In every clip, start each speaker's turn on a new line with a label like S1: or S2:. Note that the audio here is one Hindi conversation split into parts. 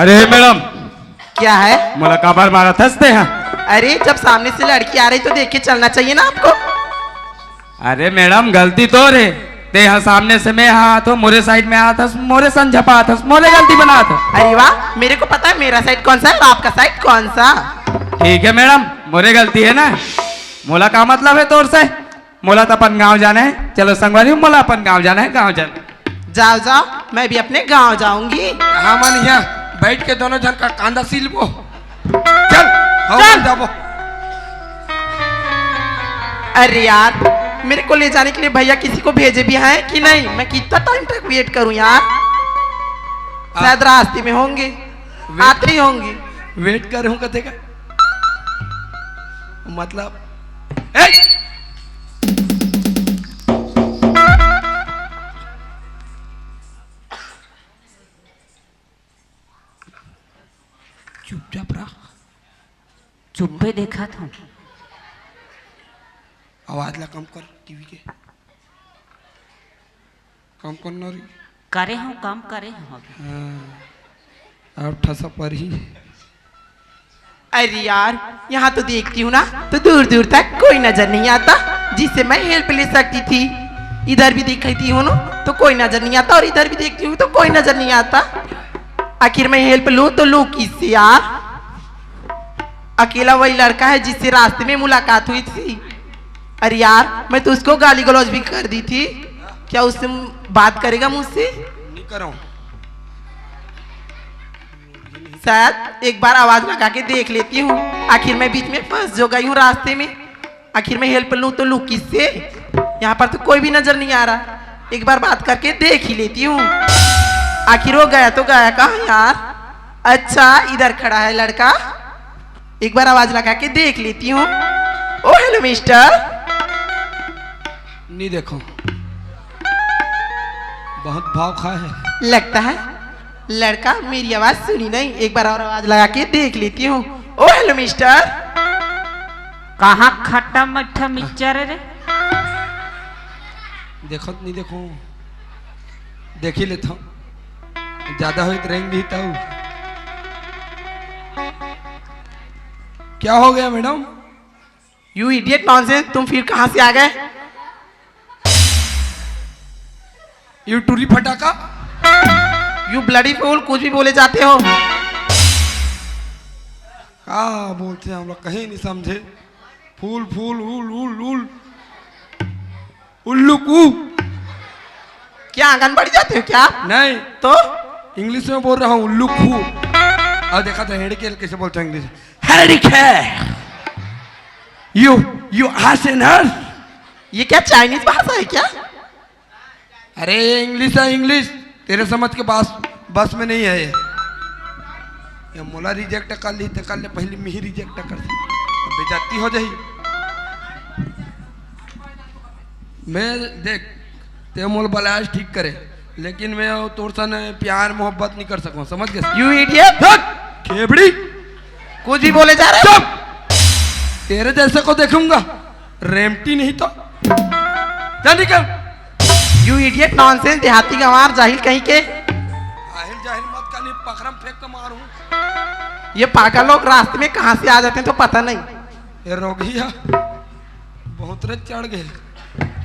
S1: अरे मैडम
S2: क्या है?
S1: मुलाकात बार मारा थसते हैं।
S2: अरे जब सामने से लड़की आ रही तो देख के चलना चाहिए ना आपको।
S1: अरे मैडम गलती तो रे ते हाँ सामने से मैं हाथ हो मोरे साइड में हाथ मोरे सन झपा था मोरे गलती बना था।
S2: अरे वाह, मेरे को पता है मेरा साइड कौन सा है और आपका साइड कौन सा।
S1: ठीक है मैडम मोरे गलती है ना। मोला का मतलब है तोर से मोला तो अपन गाँव जाना है। चलो संगवारी मोला अपन गाँव जाना है। गाँव जाना
S2: जाओ जाओ, मैं भी अपने गांव जाऊंगी।
S3: हाँ मन यहाँ बैठ के दोनों जन का कांदा सीलबो। चल चल जाबो।
S2: अरे यार, मेरे को ले जाने के लिए भैया किसी को भेजे भी हैं कि नहीं? मैं कितना टाइम तक वेट करूं यार। शायद रास्ते में होंगे, आते ही होंगे।
S3: वेट कर हूँ कथे का मतलब चुपचाप रहा।
S4: चुप पे देखा था।
S3: आवाज ला कम कर टीवी के। कम करना रही।
S4: करे हूँ काम करे हूँ।
S3: हाँ अब ठसा पर ही।
S2: अरे यार, यहाँ तो देखती हूँ ना तो दूर दूर तक कोई नजर नहीं आता जिससे मैं हेल्प ले सकती थी। इधर भी देखती हूँ ना तो कोई नजर नहीं आता और इधर भी देखती हूँ तो कोई नजर नहीं आता। आखिर मैं हेल्प लूँ तो लूँ किससे यार? अकेला वही लड़का है जिससे रास्ते में मुलाकात हुई थी। अरे यार, मैं तो उसको गाली गलौज भी कर दी थी। क्या उससे बात करेगा मुझसे?
S3: नहीं करो।
S2: शायद एक बार आवाज लगा के देख लेती हूँ। आखिर मैं बीच में फंस जो गई हूँ रास्ते में। आखिर मैं हेल्प लूँ तो लूँ किससे? यहाँ पर तो कोई भी नजर नहीं आ रहा। एक बार बात करके देख ही लेती हूँ। आखिर वो गया तो गया कहाँ यार? अच्छा इधर खड़ा है लड़का। एक बार आवाज लगा के देख लेती हूँ। ओ हेलो मिस्टर।
S3: नहीं देखो बहुत भाव खा है।
S2: लगता है लड़का मेरी आवाज सुनी नहीं। एक बार और आवाज लगा के देख लेती हूँ। ओ हेलो मिस्टर।
S4: कहाँ खट्टा मट्ठा मिक्सचर है रे?
S3: देखो नहीं देखो देख ही लेता हूँ। ज्यादा हो तो रेंग नहीं था। क्या हो गया मैडम?
S2: यू इडियट नॉनसेंस, तुम फिर कहां से आ गए?
S3: यू टूरी फटाका।
S2: यू ब्लडी फूल, कुछ भी बोले जाते हो।
S3: क्या बोलते हैं हम लोग कहीं नहीं समझे। फूल फूल उल उल उल उल्लू कू।
S2: क्या आंगनबाड़ी जाते हो क्या?
S3: नहीं
S2: तो
S3: इंग्लिश में बोल रहा हूँ उल्लू खू। और देखा था हेडकेल कैसे बोलते हैं इंग्लिश। हेडके यू यू आसेनर।
S2: ये क्या चाइनीज भाषा है क्या?
S3: अरे इंग्लिश है इंग्लिश। तेरे समझ के बस में नहीं है ये मोला रिजेक्ट कर ली तो कर ले। पहले में ही रिजेक्ट कर दी बेजाती हो जाही। मैं देख ते मोल बलाज ठीक करे लेकिन मैं तोर सन प्यार मोहब्बत नहीं कर सकूं। समझ गए?
S2: You idiot.
S3: खेबड़ी
S2: कुछ भी बोले जा रहे हो।
S3: चुप। तेरे जैसे को देखूंगा रेमटी नहीं तो जा निकल।
S2: यू इडियट नॉनसेंस, देहाती गंवार जाहिल कहीं के।
S3: जाहिल जाहिल मत कर नहीं पकड़म फेंक के मारूं।
S2: ये पागल लोग रास्ते में कहां से आ जाते हैं तो पता नहीं।
S3: ये रोगिया बहुत रे चढ़ गए।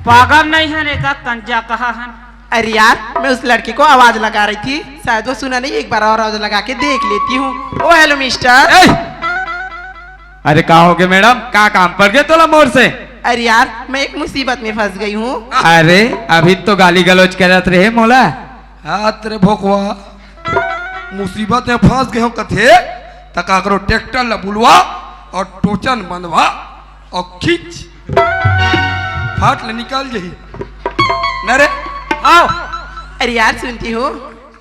S4: पागल नहीं है रे का कंजा कहा है।
S2: अरे यार, मैं उस लड़के को आवाज लगा रही थी, शायद वो सुना नहीं। एक बार और आवाज लगा के देख लेती हूँ। ओ हेलो मिस्टर।
S1: अरे कहा हो गए मैडम? कहाँ काम पड़ गए तोला मोर से?
S2: अरे यार, मैं एक मुसीबत में फंस गई हूँ।
S1: अरे अभी तो गाली गलौज करत रहे मोला।
S3: हाँ तेरे भोकवा मुसीबत में फंस गए हो कथे तका करो ट्रैक्टर ला बुलवा और टोचन बंधवा और खींच फाट ले निकाल जही न रे।
S2: आओ। अरे यार सुनती हो?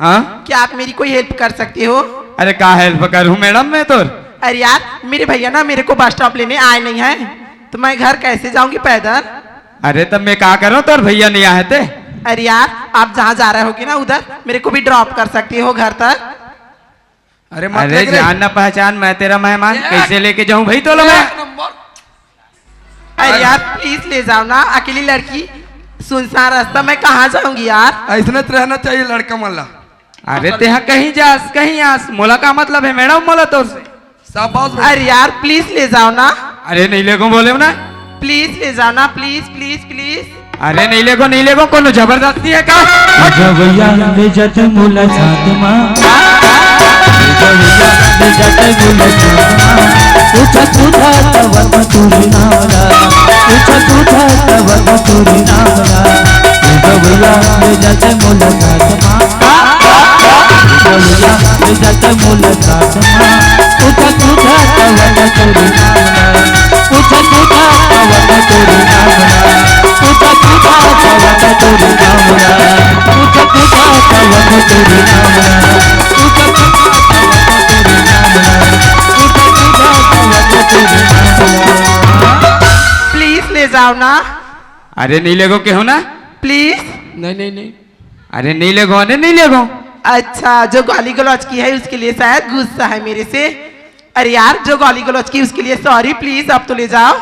S1: हाँ
S2: क्या आप मेरी कोई हेल्प कर सकते हो?
S1: अरे का हेल्प करूँ मैडम मैं तो?
S2: अरे यार, मेरे भैया ना मेरे को बस स्टॉप लेने आए नहीं है तो मैं घर कैसे जाऊंगी पैदल?
S1: अरे तब मैं क्या करूँ तोर भैया नहीं आए थे?
S2: अरे यार, आप जहाँ जा रहे होगे ना उधर मेरे को भी ड्रॉप कर सकते हो घर तक।
S3: अरे मत
S1: अरे जान ना पहचान मैं तेरा मेहमान कैसे लेके जाऊं भाई तो मैं?
S2: अरे यार प्लीज ले जाओ ना। अकेली लड़की, सुनसान रास्ता, मैं कहाँ जाऊंगी यार?
S3: ऐसा रहना चाहिए लड़का मल्ला।
S1: अरे तेहा कहीं जास कहीं आस मोला का मतलब है मैडम मोला तोर से
S3: शाबाश बेटा।
S2: अरे यार प्लीज ले जाओ ना,
S1: अरे नहीं लेगो बोले ना,
S2: प्लीज ले जाओ ना, प्लीज प्लीज प्लीज।
S1: अरे नहीं लेगो कोनो जबरदस्ती है का?
S5: जवैया ले जाते मुला साथ मां, जवैया ले जाते मुला साथ मां, पूछा पूछा तब तुरी नामला, पूछा पूछा तब तुरी नामला, जवैया ले जाते मुला साथ मां, जवैया ले जाते मुला साथ मां, पूछा पूछा तब तुरी नामला, पूछा पूछा तब तुरी नामला, पूछा पूछा तब तुरी नामला, पूछा पूछा तब तुरी नामला, पूछा पूछा
S2: प्लीज ले जाओ ना,
S1: अरे नहीं लेगो के हो ना,
S2: प्लीज।
S3: नहीं
S1: अरे नहीं लेगो, अरे नहीं लेगो।
S2: अच्छा जो गाली गलौज की है उसके लिए शायद गुस्सा है मेरे से। अरे यार जो गाली गलौज की उसके लिए सॉरी, प्लीज अब तो ले जाओ।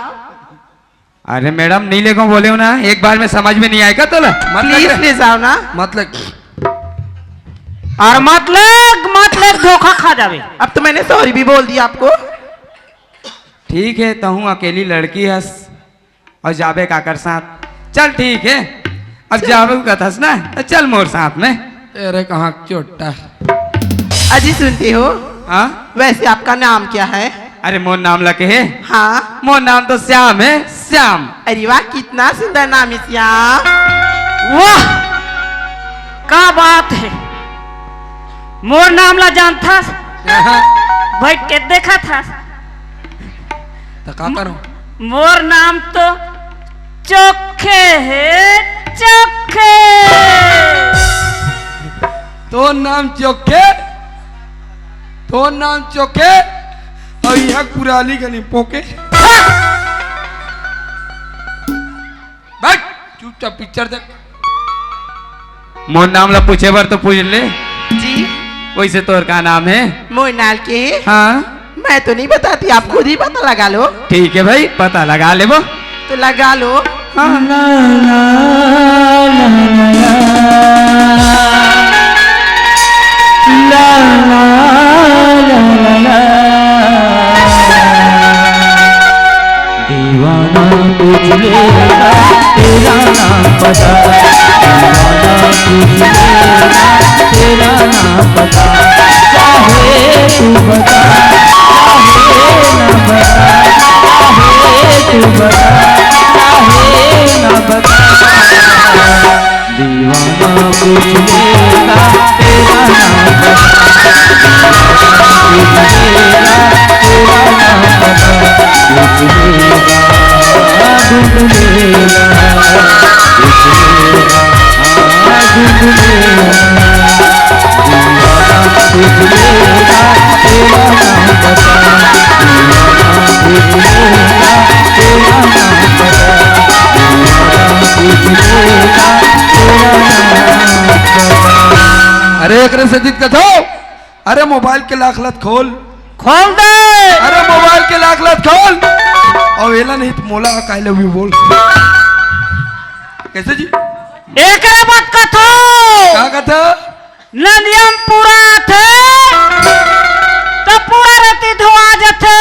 S1: अरे मैडम नहीं लेगो बोले हो ना, एक बार में समझ में नहीं आएगा तो
S2: प्लीज ले जाओ ना।
S3: मतलब
S4: और मतलब धोखा खा जावे।
S2: अब तो मैंने सॉरी भी बोल दिया आपको।
S1: ठीक है तो हूँ अकेली लड़की हस और जाबे काकर साथ, चल ठीक है अब जाबे कथस ना तो चल मोर साथ में।
S3: अरे कहाँ चोटा।
S2: अजी सुनते हो,
S1: हाँ
S2: वैसे आपका नाम क्या है?
S1: अरे मोर नाम लगे है,
S2: हाँ
S1: मोर नाम तो श्याम है, श्याम।
S2: अरे वाह कितना सुंदर नाम है श्याम।
S4: वाह का बात है, मोर नाम ला जानता बैठ के देखा था।
S3: तो का करो?
S4: मोर नाम तो चोखे है, चोखे।
S3: तो नाम चोखे, तो नाम चोखे और यह कुराली का नहीं पोके। बैठ चुपचाप पिक्चर देख।
S1: मोर नाम ला पूछे बार तो पूछ ले,
S2: जी
S1: वैसे तोर का नाम है?
S2: मोनाल के।
S1: हाँ
S2: मैं तो नहीं बताती, आप खुद ही पता लगा लो।
S1: ठीक है भाई पता लगा ले वो।
S2: तो लगा लो।
S1: हाँ।
S5: दीवाना पूछ लेगा तेरा नाम पता, दीवाना पूछ लेगा तेरा नाम पता, चाहे तू बता चाहे न बता, चाहे तू बता चाहे न बता, दीवाना पूछ लेगा तेरा नाम पता, पूछ लेगा तेरा नाम पता, पूछ लेगा ढूंढ लेगा, पूछ लेगा ढूंढ लेगा, दीवाना पूछ लेगा तेरा नाम पता, दीवाना पूछ लेगा तेरा नाम पता, दीवाना पूछ लेगा तेरा नाम पता।
S3: अरे एक से जीत के थो। अरे मोबाइल के लाखलत खोल,
S4: खोल दे।
S3: अरे मोबाइल के लाखलत खोल और वेला नहीं तो मोला का लव यू बोल। कैसे जी?
S4: एक बात कथो
S3: क्या कहता?
S4: नदियम पूरा थे तो पूरा रहती धुआ जथे।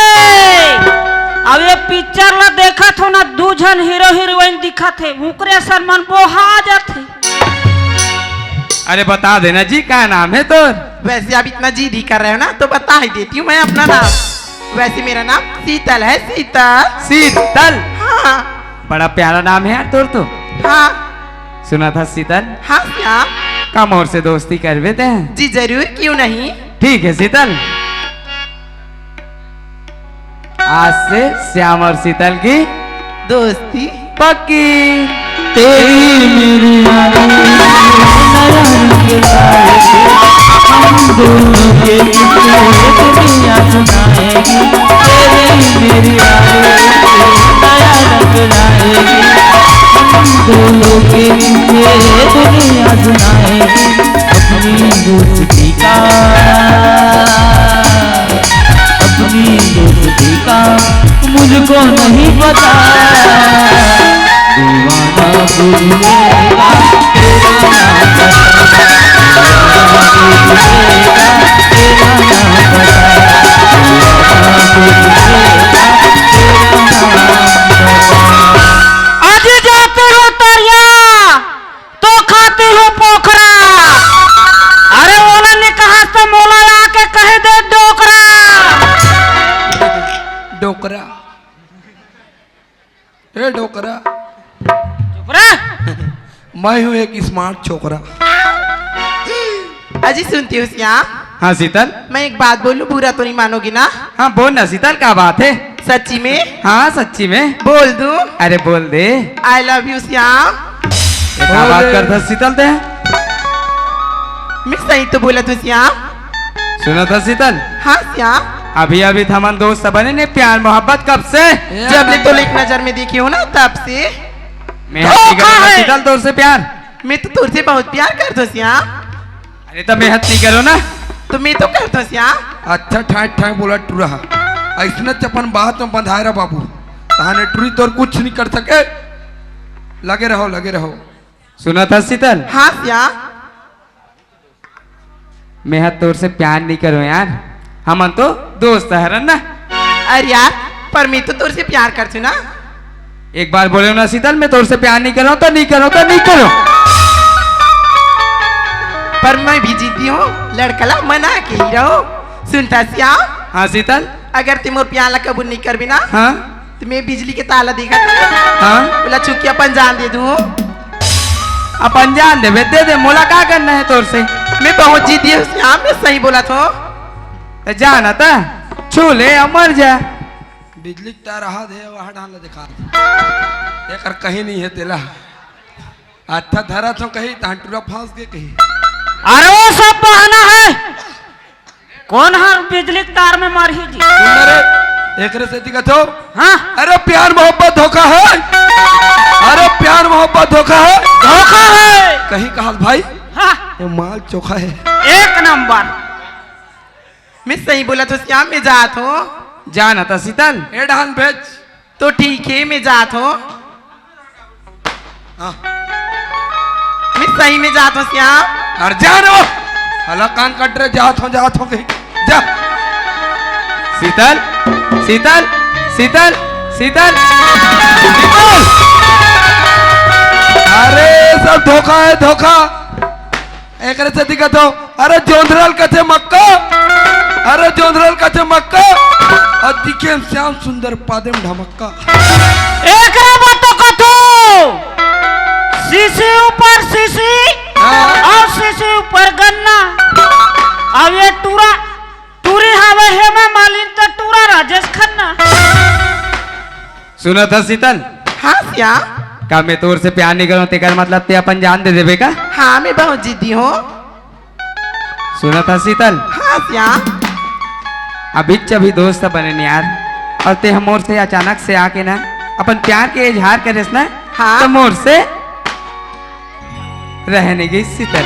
S4: अब ये पिक्चर ला देखा थो ना, दू जन हीरो हीरोइन दिखा थे, उकरे सलमान बोहा जाथे।
S1: अरे बता देना जी क्या नाम है तोर?
S2: वैसे आप इतना जिद ही कर रहे हो ना तो बता ही देती हूँ मैं अपना नाम। वैसे मेरा नाम शीतल है, शीतल।
S1: शीतल,
S2: हाँ
S1: बड़ा प्यारा नाम है यार तोर तो।
S2: हाँ
S1: सुना था शीतल
S2: हाँ श्याम।
S1: कम और से दोस्ती कर देते हैं।
S2: जी जरूर, क्यों नहीं।
S1: ठीक है शीतल, आज से श्याम और शीतल की
S2: दोस्ती
S1: पक्की।
S5: तेरी मेरी यारी नया रंग लाएगी, हम दोनों के किस्से दुनिया सुनाएगी, तेरी मेरी यारी नया रंग लाएगी, हम दोनों के किस्से दुनिया सुनाएगी, अपनी दोस्ती का मुझको नहीं पता, दीवाना पूछ लेगा तेरा नाम पता,
S3: छोकरा,
S4: चुप रह।
S3: मैं हूँ एक स्मार्ट छोकरा।
S2: अजी सुनती हो श्याम,
S1: हाँ शीतल,
S2: मैं एक बात बोलूं, बुरा तो नहीं मानोगी ना?
S1: हाँ बोल ना शीतल, क्या बात है?
S2: सच्ची में
S1: हाँ सच्ची में
S2: बोल दूं?
S1: अरे बोल दे।
S2: I love you Shyam.
S1: ये क्या बात करता शीतल ते?
S2: मैं सही तो बोला तू श्याम।
S1: सुनो था शीतल,
S2: हाँ श्याम,
S1: अभी अभी थमन दोस्त बने ने, प्यार मोहब्बत कब से?
S2: जब ले तो एक नजर में देखी हो ना तब से।
S1: मैं हत्ती करूँ ना शीतल तोर से प्यार?
S2: मैं तो तुझसे बहुत प्यार करता हूँ श्याम।
S1: अरे तो मैं हत्ती करो ना।
S2: तो मैं तो करता हूँ श्याम।
S3: अच्छा ठाई ठाई बोला टू रहा, ऐसने चपन बात में बंधाए रहा बाबू, तहाने टूरी तोर कुछ नहीं कर सके। लगे रहो लगे रहो।
S1: सुना था शीतल,
S2: हाँ श्याम,
S1: मैं हद तोर से प्यार नहीं करो यार, हम तो दोस्त है ना।
S2: अरे यार पर मैं तो तुझसे प्यार करती हूँ ना।
S1: एक बार बोले ना शीतल, मैं तोर से प्यार नहीं करो तो नहीं करो तो नहीं करो।
S2: पर मैं भी जीती हूँ, लड़कला मना के ही रहो। सुनता श्याम,
S1: हाँ शीतल,
S2: अगर तुम और प्याला कबूल नहीं कर बिना
S1: हाँ
S2: तो मैं बिजली के ताला दिखा
S1: हाँ,
S2: बोला चुकी अपन जान दे दूँ।
S1: अपन जान दे दे, मोला क्या करना है तोर से?
S2: मैं बहुत जीती हूँ श्याम, मैं सही बोला तो।
S1: तो जाना था, छू ले और मर जा।
S3: बिजली तार हाथ है वहाँ डाल दिखा, एक कहीं नहीं है तेला। अच्छा धरा तो कहीं तांटूरा फांस के कहीं।
S4: अरे वो सब बहाना है, कौन है बिजली के तार में मारी जी?
S3: अरे एक से दिखत हो।
S4: हाँ
S3: अरे प्यार मोहब्बत धोखा है, अरे प्यार मोहब्बत धोखा है,
S4: धोखा है।
S3: कहीं कहा भाई
S4: हाँ
S3: ये माल चोखा है।
S4: एक नंबर।
S2: मैं सही बोला तो श्याम, मैं जात हूँ।
S1: जाना था शीतल,
S3: ए डान भेज।
S2: तो ठीक है मैं जात हूँ,
S3: हाँ
S2: मैं सही में जात हूँ श्याम।
S3: अरे जा रो, हला कान कट रहे, जात हो कहीं जा।
S1: शीतल शीतल शीतल शीतल,
S3: अरे सब धोखा है धोखा। एक से दिक्कत हो। अरे जोंधरल कथे मक्का, अरे जोंधरल कथे मक्का, और दिखे श्याम सुंदर पादेम ढमक्का।
S4: एक बातों का तो शीशी ऊपर शीशी और शीशी ऊपर गन्ना। अब ये टूरी हवे है मैं मालिन तो टूरा राजेश खन्ना।
S1: सुना था शीतल,
S2: हाँ श्याम,
S1: का मैं तोर से प्यार नहीं करूं तेकर मतलब ते अपन जान दे देवे का?
S2: हाँ मैं बहुत जिद्दी हूँ।
S1: सुना था शीतल,
S2: हाँ श्याम,
S1: अभी दोस्त बने नहीं यार, और ते हम मोर से अचानक से आके ना अपन प्यार के इजहार करे ना।
S2: हाँ।
S1: तो मोर से रहने गई शीतल,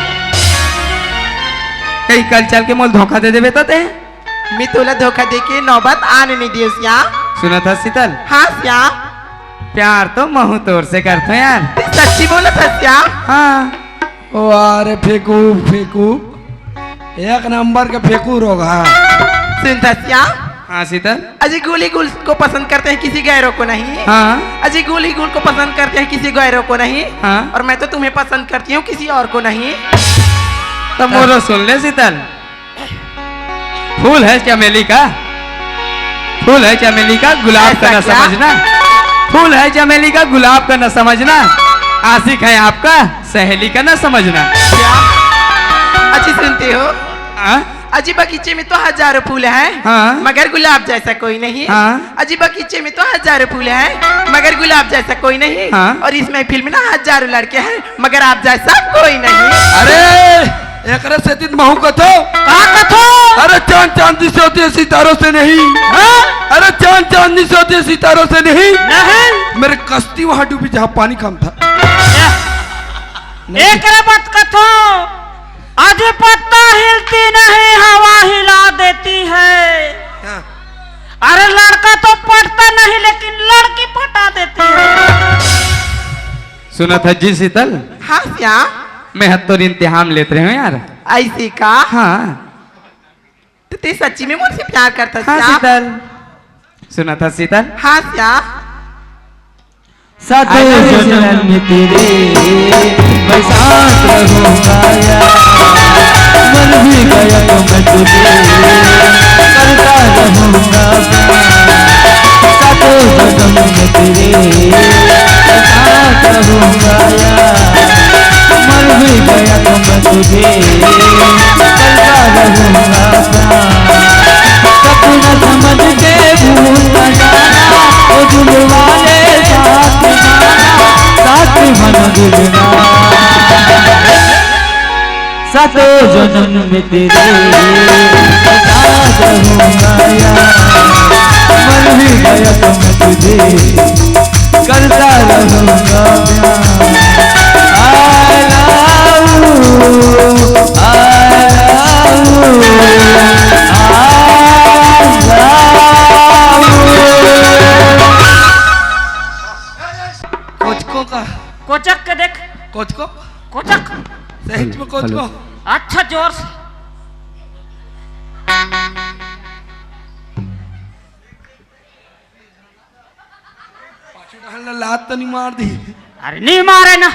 S1: कहीं कल चल के मोल धोखा दे देवे तो ते।
S2: मैं तोला धोखा दे के नौबत आने नहीं दियो श्याम।
S1: सुना था शीतल,
S2: हाँ श्याम,
S1: प्यार तो महू तोर से करते हैं यार।
S2: तू सच्ची बोला था श्याम।
S1: हाँ
S3: ओ अरे फेंकू फेंकू, एक नंबर के फेंकू रोगा।
S2: सुनता श्याम,
S1: हाँ शीतल,
S2: अजय गोली गुल को पसंद करते हैं किसी गैरों को नहीं।
S1: हाँ
S2: अजय गोली गुल को पसंद करते हैं किसी गैरों को नहीं।
S1: हाँ।
S2: और मैं तो तुम्हें पसंद करती हूँ किसी और को नहीं।
S1: तो मोरो सुन ले शीतल, फूल है चमेली का, फूल है चमेली का, गुलाब का न
S2: ऐसा क्या?
S1: समझना। फूल है चमेली का, गुलाब का न समझना। आशिक है आपका, सहेली का न समझना।
S2: अच्छी सुनते हो?
S1: हाँ?
S2: अजी बगीचे में तो हजारों फूल हैं,
S1: हाँ।
S2: मगर गुलाब जैसा कोई नहीं।
S1: हाँ।
S2: अजी बगीचे में तो हजारों फूल हैं, मगर गुलाब जैसा कोई नहीं।
S1: हाँ।
S2: और इस महफिल में ना हजारों लड़के हैं, मगर आप जैसा कोई नहीं।
S3: अरे एक से दिन महू कथो,
S4: कहा कथो?
S3: अरे चांद चांदी से होती है सितारों से नहीं।
S4: हाँ?
S3: अरे चांद चांदी से होती है सितारों से नहीं।
S4: नहीं।
S3: मेरे कश्ती वहां डूबी जहां पानी कम था।
S4: एक बात कथो, आज पत्ता हिलती नहीं हवा हिला देती है।
S3: हाँ।
S4: अरे लड़का तो पटता नहीं लेकिन लड़की पटा देती है।
S1: सुना था जी शीतल,
S2: हाँ श्याम,
S1: मैं हत्तोर इम्तिहान लेते रहे हूँ यार।
S2: ऐसे का?
S1: हाँ
S2: तो ते सच्ची में मुझसे प्यार करता
S1: हाँ
S2: श्याम?
S1: शीतल, सुना था शीतल,
S2: हाँ श्याम,
S5: सातों जन्म में तेरे मैं साथ रहूंगा यार, मर भी गया तो मैं तुझे करता रहूंगा। सातों जन्म में तेरे रहूंगा यार, मर भी गया तो मैं तुझे करता रहूंगा प्यार। सपना समझ के भूल न जाना, वो दिल वाले साथ जाना, साथ मन दिलना, सातों जन्म में तेरे साथ रहूंगा यार, मर भी गया तो मैं तुझे करता रहूंगा प्यार। I love you, I love you,
S3: कोचको का
S4: कोचक के देख,
S3: कोचको
S4: कोचक।
S3: सही में कोचको।
S4: अच्छा जोर से।
S3: पाछू डालना लात तो नहीं मार दी।
S4: अरे नहीं मारे ना।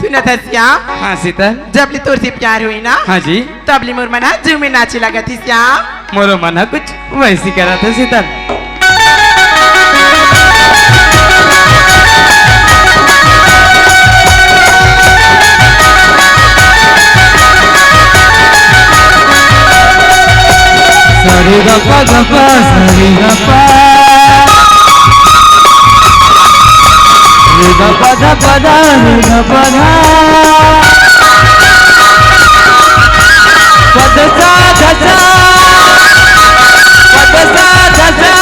S2: सुना था श्याम,
S1: हाँ शीतल।
S2: जब ले तोर से प्यार हुई ना,
S1: हाँ जी।
S2: तब ले मोर मना जू में नाचे लगा थी श्याम।
S1: मोरो मना कुछ वैसी करा था शीतल।
S5: सरे गपा गपा सरे गपा, रे गपा गपा रे गपा धा, पद सा धजा, पद सा धजा,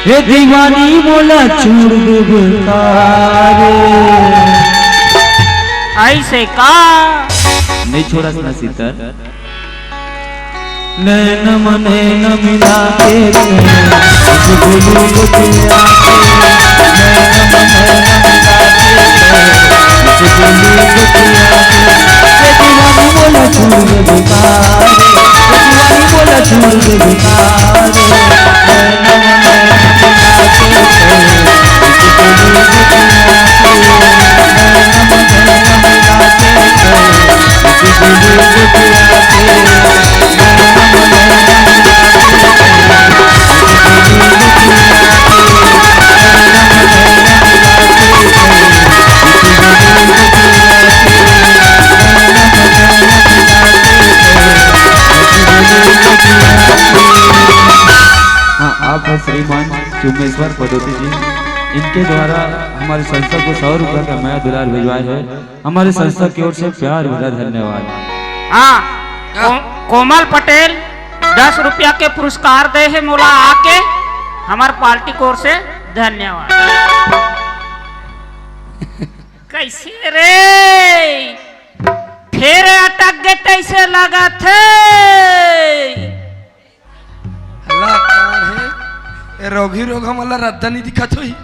S5: हे दीवानी मोला छोड़ दे तारे।
S4: ऐसे का
S5: नहीं छोड़ा ना सीता, नैन मने न मिला के बोला छोड़ दे बेकार, दीवानी बोला छोड़ दे बेकार, पदोती जी, इनके द्वारा हमारी संस्था को 100 रुपये का नया दुलार भिजवाए है। हमारी संस्था की ओर से प्यार भरा धन्यवाद।
S4: हाँ, कोमल पटेल 10 रुपया के पुरस्कार दे है मोला आके हमार पार्टी की ओर से धन्यवाद। कैसे रे फिर अटक गए तैसे लगा थे।
S3: अल्लाह कार है ए रोगी रोग हमला रद्दा नहीं दिखा थोई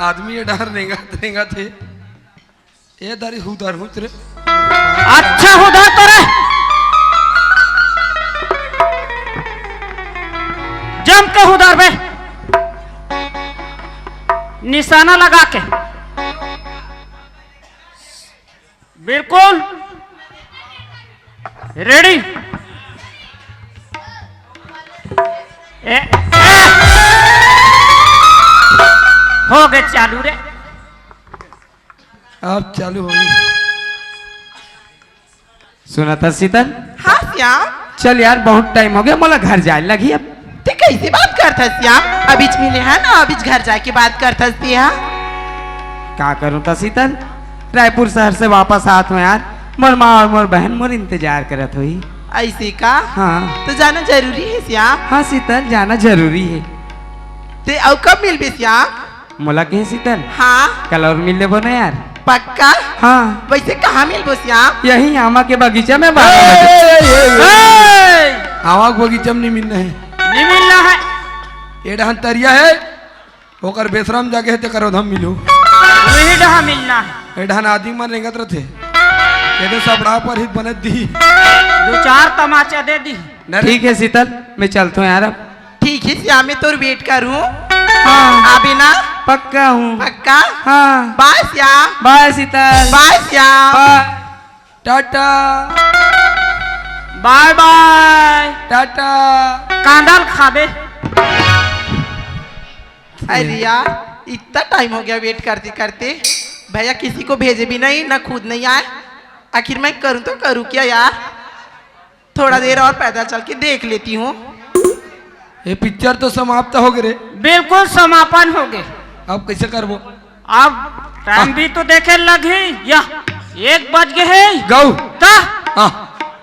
S3: आदमी ये डर रेंगा थे ये दारी हुदार हुच रे
S4: अच्छा हुदा तो रे जम के हुदार बे निशाना लगा के बिल्कुल रेडी। हो गए चालू रे।
S3: अब चालू होगी।
S1: सुना था शीतल?
S2: हाँ श्याम,
S1: चल यार बहुत टाइम हो गया, मोला घर जाए लगी अब।
S2: ते कैसे बात करता श्याम? अभी मिले है ना, अभी घर जाके बात करता
S1: क्या करूं था शीतल, रायपुर शहर से वापस आत में यार मोर माँ और मोर बहन मोर इंतजार करत हुई।
S2: ऐसे का?
S1: हाँ
S2: तो जाना जरूरी है श्याम।
S1: हाँ शीतल जाना जरूरी है।
S2: ते अब कब मिलबे श्याम?
S1: मोला के शीतल
S2: हाँ
S1: कल और मिल लेबो ना यार।
S2: पक्का?
S1: हाँ
S2: वैसे कहाँ मिलबो श्याम?
S1: यही आमा के बगीचा में
S3: आवाग बगीचा में नहीं मिलना है,
S4: नहीं मिलना है।
S3: ये डहन तरिया है होकर बेसराम जाके है ते करो धम मिलो।
S4: वही डहा मिलना है।
S3: ये डहन आदमी मन रेंगत रथे कहते सबड़ा पर ही बनत दी
S4: 2-4 तमाचा दे दी।
S1: ठीक है शीतल मैं चलता हूँ यार अब।
S2: ठीक है श्याम, मैं तो वेट करूँ।
S1: हाँ
S2: अभी ना
S1: पक्का हूँ।
S2: पक्का?
S1: हाँ
S2: bye Shyam.
S1: Bye Sheetal.
S2: Bye Shyam.
S1: Bye
S3: tata
S4: bye bye.
S3: Tata.
S4: कांदल खाबे।
S2: अरे यार इतना टाइम हो गया वेट करते करते, भैया किसी को भेजे भी नहीं ना खुद नहीं आए। आखिर मैं करूँ तो करूँ क्या यार? थोड़ा देर और पैदल चल के देख लेती हूँ।
S3: ये पिक्चर तो समाप्त हो गए,
S4: बिल्कुल समापन हो गए।
S3: अब कैसे करबो?
S4: अब टाइम भी तो देखे लगी या 1 बज गए है।
S3: गौ
S4: ता
S3: हाँ